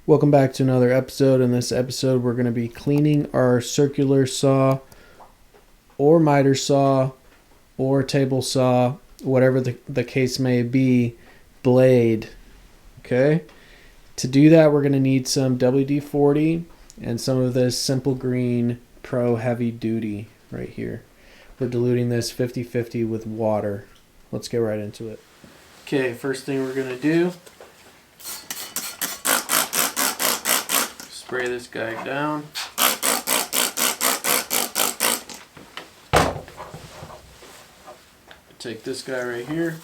Welcome back to another episode. In this episode, we're going to be cleaning our circular saw or miter saw or table saw, whatever the case may be, blade. Okay? To do that, we're going to need some WD-40 and some of this Simple Green Pro Heavy Duty right here. We're diluting this 50-50 with water. Let's get right into it. Okay, first thing we're going to do, spray this guy down. Take this guy right here.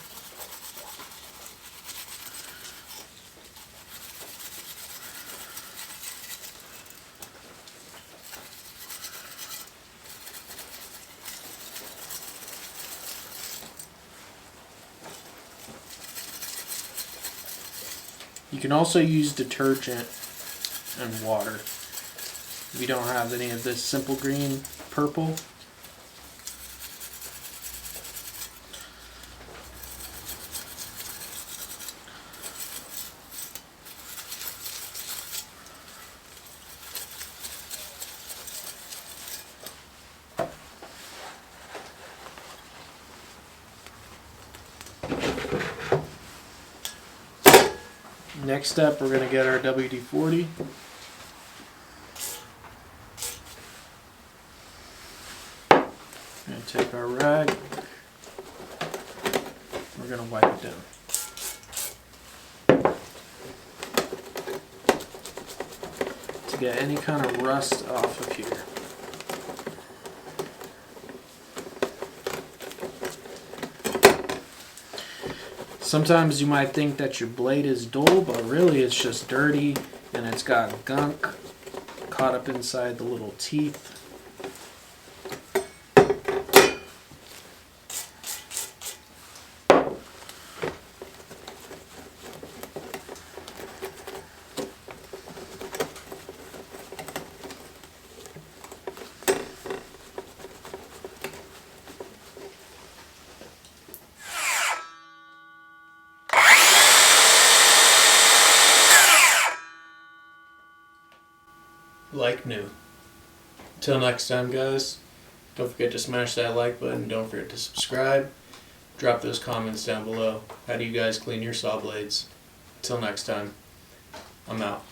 You can also use detergent and water. If you don't have any of this Simple Green purple, next step, we're going to get our WD-40. Going to take our rag. We're going to wipe it down. To get any kind of rust off of here. Sometimes you might think that your blade is dull, but really it's just dirty and it's got gunk caught up inside the little teeth. Like new. Till next time, guys, don't forget to smash that like button. Don't forget to subscribe. Drop those comments down below. How do you guys clean your saw blades? Till next time, I'm out.